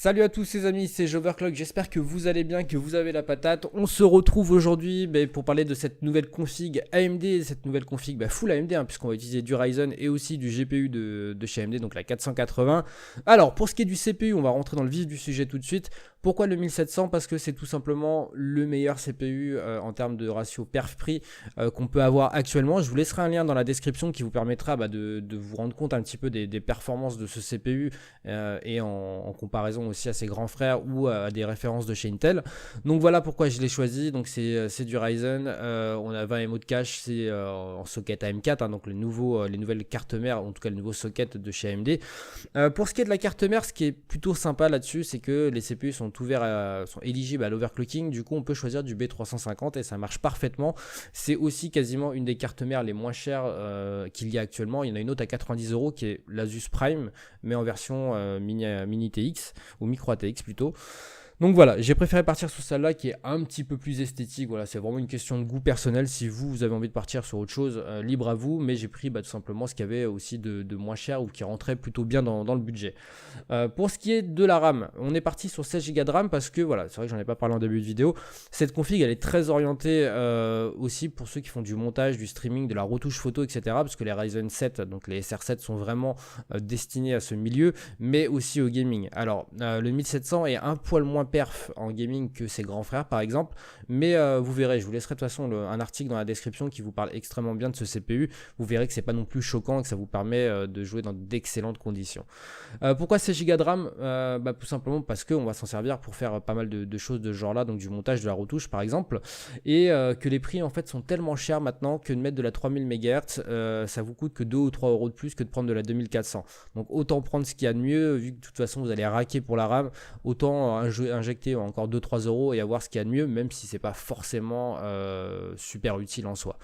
Salut à tous les amis, c'est Joverclock, j'espère que vous allez bien, que vous avez la patate. On se retrouve aujourd'hui pour parler de cette nouvelle config AMD, cette nouvelle config full AMD, puisqu'on va utiliser du Ryzen et aussi du GPU de chez AMD, donc la 480. Alors pour ce qui est du CPU, on va rentrer dans le vif du sujet tout de suite. Pourquoi le 1700? Parce que c'est tout simplement le meilleur CPU en termes de ratio perf-prix qu'on peut avoir actuellement. Je vous laisserai un lien dans la description qui vous permettra de vous rendre compte un petit peu des performances de ce CPU et en comparaison aussi à ses grands frères ou à des références de chez Intel. Donc voilà pourquoi je l'ai choisi. Donc c'est du Ryzen, on a 20 MO de cache, c'est en socket AM4, donc les nouvelles cartes mères, en tout cas le nouveau socket de chez AMD. Pour ce qui est de la carte mère, ce qui est plutôt sympa là-dessus, c'est que les CPU sont éligibles à l'overclocking. Du coup on peut choisir du B350 et ça marche parfaitement. C'est aussi quasiment une des cartes mères les moins chères qu'il y a actuellement. Il y en a une autre à 90 € qui est l'Asus Prime, mais en version mini TX ou micro ATX plutôt. Donc voilà, j'ai préféré partir sur celle-là qui est un petit peu plus esthétique. Voilà, c'est vraiment une question de goût personnel. Si vous avez envie de partir sur autre chose, libre à vous. Mais j'ai pris tout simplement ce qu'il y avait aussi de moins cher ou qui rentrait plutôt bien dans le budget. Pour ce qui est de la RAM, on est parti sur 16 Go de RAM parce que voilà, c'est vrai que j'en ai pas parlé en début de vidéo. Cette config, elle est très orientée aussi pour ceux qui font du montage, du streaming, de la retouche photo, etc. Parce que les Ryzen 7, donc les SR7 sont vraiment destinés à ce milieu, mais aussi au gaming. Alors, le 1700 est un poil moins perf en gaming que ses grands frères par exemple, mais vous verrez, je vous laisserai de toute façon un article dans la description qui vous parle extrêmement bien de ce CPU. Vous verrez que c'est pas non plus choquant et que ça vous permet de jouer dans d'excellentes conditions. Pourquoi 16 Go de RAM? Tout simplement parce qu'on va s'en servir pour faire pas mal de choses de ce genre là, donc du montage, de la retouche par exemple, et que les prix en fait sont tellement chers maintenant que de mettre de la 3000 MHz ça vous coûte que 2 ou 3 € de plus que de prendre de la 2400. Donc autant prendre ce qu'il y a de mieux, vu que de toute façon vous allez raquer pour la RAM, autant injecter encore 2-3 € et avoir ce qu'il y a de mieux, même si c'est pas forcément super utile en soi.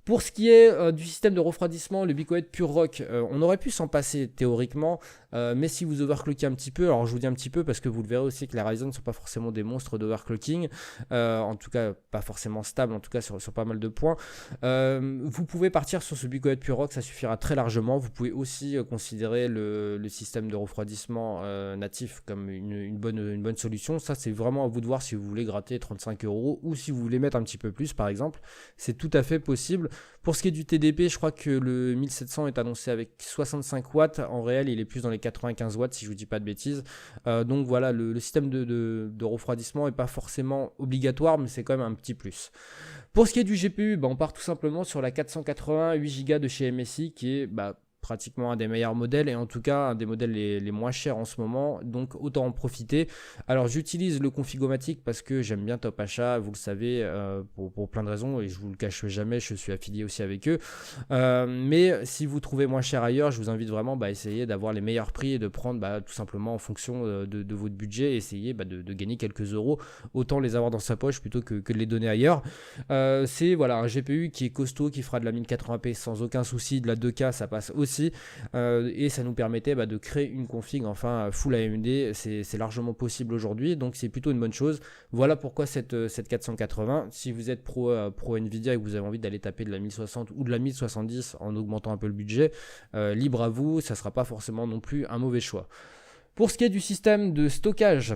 Pour ce qui est du système de refroidissement, le BeeCoed Pure Rock, on aurait pu s'en passer théoriquement, mais si vous overclockez un petit peu, alors je vous dis un petit peu parce que vous le verrez aussi que les Ryzen ne sont pas forcément des monstres d'overclocking, en tout cas pas forcément stable, en tout cas sur pas mal de points. Vous pouvez partir sur ce BeeCoed Pure Rock, ça suffira très largement. Vous pouvez aussi considérer le système de refroidissement natif comme une bonne solution. Ça c'est vraiment à vous de voir si vous voulez gratter 35 € ou si vous voulez mettre un petit peu plus par exemple. C'est tout à fait possible. Pour ce qui est du TDP, je crois que le 1700 est annoncé avec 65 watts. En réel, il est plus dans les 95 watts si je vous dis pas de bêtises. Donc voilà, le système de refroidissement n'est pas forcément obligatoire, mais c'est quand même un petit plus. Pour ce qui est du GPU, on part tout simplement sur la 480 8 Go de chez MSI qui est pratiquement un des meilleurs modèles et en tout cas un des modèles les moins chers en ce moment, donc autant en profiter. Alors j'utilise le Configomatic parce que j'aime bien Top Achat, vous le savez, pour plein de raisons et je vous le cache jamais, je suis affilié aussi avec eux, mais si vous trouvez moins cher ailleurs, je vous invite vraiment à essayer d'avoir les meilleurs prix et de prendre tout simplement en fonction de votre budget, essayer de gagner quelques euros, autant les avoir dans sa poche plutôt que de les donner ailleurs. C'est voilà, un GPU qui est costaud, qui fera de la 1080p sans aucun souci, de la 2K ça passe aussi. Et ça nous permettait de créer une config full AMD, c'est largement possible aujourd'hui, donc c'est plutôt une bonne chose. Voilà pourquoi cette 480. Si vous êtes pro Nvidia et que vous avez envie d'aller taper de la 1060 ou de la 1070 en augmentant un peu le budget, libre à vous, ça sera pas forcément non plus un mauvais choix. Pour ce qui est du système de stockage,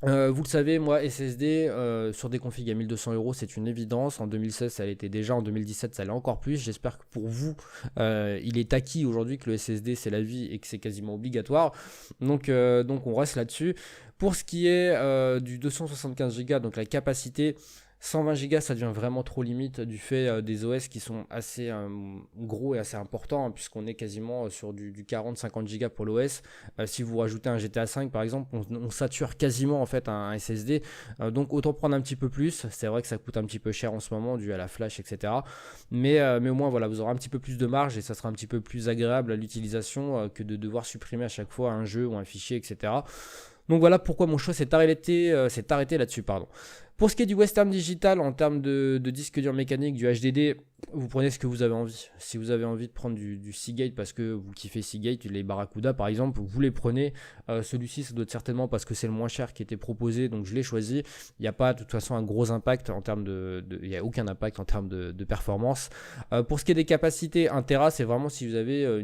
vous le savez, moi SSD sur des configs à 1200 €, c'est une évidence. En 2016 ça l'était déjà, en 2017 ça l'est encore plus. J'espère que pour vous il est acquis aujourd'hui que le SSD c'est la vie et que c'est quasiment obligatoire, donc on reste là-dessus. Pour ce qui est du 275 Go, donc la capacité, 120 Go ça devient vraiment trop limite du fait des OS qui sont assez gros et assez importants, puisqu'on est quasiment sur du 40-50 Go pour l'OS. Si vous rajoutez un GTA 5 par exemple, on sature quasiment en fait un SSD, donc autant prendre un petit peu plus. C'est vrai que ça coûte un petit peu cher en ce moment dû à la flash, etc. Mais au moins voilà, vous aurez un petit peu plus de marge et ça sera un petit peu plus agréable à l'utilisation que de devoir supprimer à chaque fois un jeu ou un fichier, etc. Donc voilà pourquoi mon choix s'est arrêté là-dessus, pardon. Pour ce qui est du Western Digital, en termes de disque dur mécanique, du HDD, vous prenez ce que vous avez envie. Si vous avez envie de prendre du Seagate parce que vous kiffez Seagate, les Barracuda par exemple, vous les prenez. Celui-ci, ça doit être certainement parce que c'est le moins cher qui était proposé, donc je l'ai choisi. Il n'y a pas de toute façon un gros impact en termes il n'y a aucun impact en termes de performance. Pour ce qui est des capacités, 1 Tera, c'est vraiment si vous avez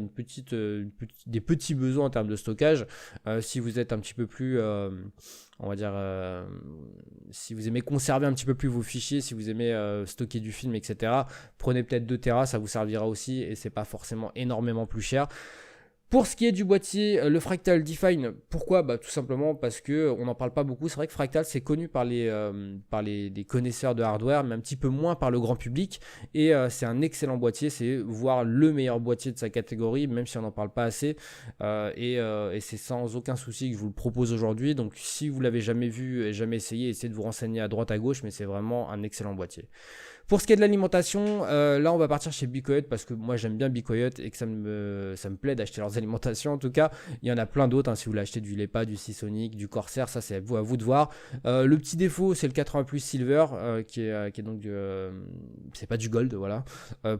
des petits besoins en termes de stockage. Si vous êtes un petit peu plus... on va dire, si vous aimez conserver un petit peu plus vos fichiers, si vous aimez stocker du film, etc., prenez peut-être 2 Tera, ça vous servira aussi et c'est pas forcément énormément plus cher. Pour ce qui est du boîtier, le Fractal Define, pourquoi ? Tout simplement parce que on n'en parle pas beaucoup. C'est vrai que Fractal, c'est connu par des connaisseurs de hardware, mais un petit peu moins par le grand public. Et c'est un excellent boîtier, c'est voire le meilleur boîtier de sa catégorie, même si on n'en parle pas assez. Et c'est sans aucun souci que je vous le propose aujourd'hui. Donc si vous l'avez jamais vu et jamais essayé, essayez de vous renseigner à droite à gauche, mais c'est vraiment un excellent boîtier. Pour ce qui est de l'alimentation, là on va partir chez Be Quiet parce que moi j'aime bien Be Quiet et que ça me plaît d'acheter leurs alimentations. En tout cas, il y en a plein d'autres. Si vous voulez acheter du Lepa, du Seasonic, du Corsair, ça c'est à vous de voir. Le petit défaut, c'est le 80 Plus Silver qui est donc c'est pas du gold, voilà.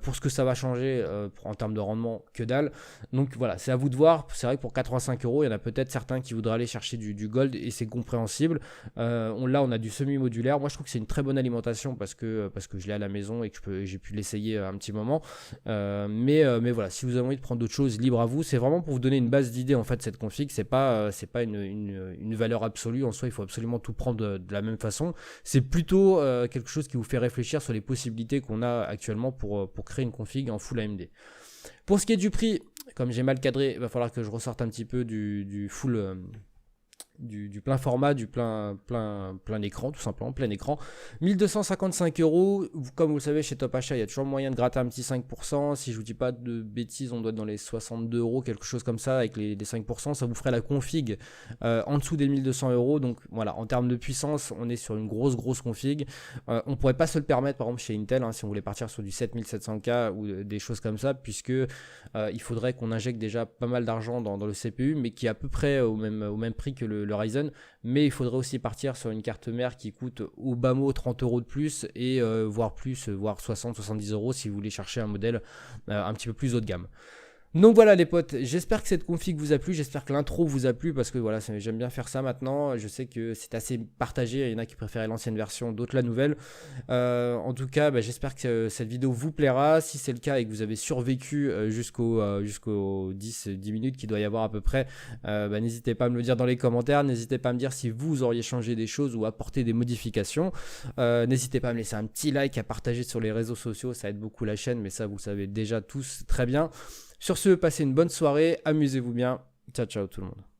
Pour ce que ça va changer en termes de rendement, que dalle. Donc voilà, c'est à vous de voir. C'est vrai que pour 85 €, il y en a peut-être certains qui voudraient aller chercher du gold et c'est compréhensible. Là, on a du semi-modulaire. Moi, je trouve que c'est une très bonne alimentation parce que je l'ai à la maison et que j'ai pu l'essayer un petit moment. Mais voilà, si vous avez envie de prendre d'autres choses, libre à vous. C'est vraiment pour vous donner une base d'idée en fait cette config. C'est pas une valeur absolue en soi. Il faut absolument tout prendre de la même façon. C'est plutôt quelque chose qui vous fait réfléchir sur les possibilités qu'on a actuellement pour créer une config en full AMD. Pour ce qui est du prix, comme j'ai mal cadré, il va falloir que je ressorte un petit peu du full. Du plein format, du plein écran, tout simplement, plein écran. 1255 €. Comme vous le savez, chez Top Achat, il y a toujours moyen de gratter un petit 5%. Si je vous dis pas de bêtises, on doit être dans les 62 €, quelque chose comme ça, avec les 5%. Ça vous ferait la config en dessous des 1200 €. Donc voilà, en termes de puissance, on est sur une grosse config. On pourrait pas se le permettre, par exemple, chez Intel, si on voulait partir sur du 7700K ou des choses comme ça, puisque il faudrait qu'on injecte déjà pas mal d'argent dans le CPU, mais qui est à peu près au même prix que le Ryzen, mais il faudrait aussi partir sur une carte mère qui coûte au bas mot 30 € de plus et voire 60-70 € si vous voulez chercher un modèle un petit peu plus haut de gamme. Donc voilà les potes, j'espère que cette config vous a plu, j'espère que l'intro vous a plu parce que voilà, j'aime bien faire ça maintenant. Je sais que c'est assez partagé, il y en a qui préféraient l'ancienne version, d'autres la nouvelle. En tout cas, j'espère que cette vidéo vous plaira. Si c'est le cas et que vous avez survécu jusqu'aux 10 minutes qu'il doit y avoir à peu près, n'hésitez pas à me le dire dans les commentaires. N'hésitez pas à me dire si vous auriez changé des choses ou apporté des modifications. N'hésitez pas à me laisser un petit like, à partager sur les réseaux sociaux, ça aide beaucoup la chaîne, mais ça vous le savez déjà tous très bien. Sur ce, passez une bonne soirée, amusez-vous bien. Ciao, ciao tout le monde.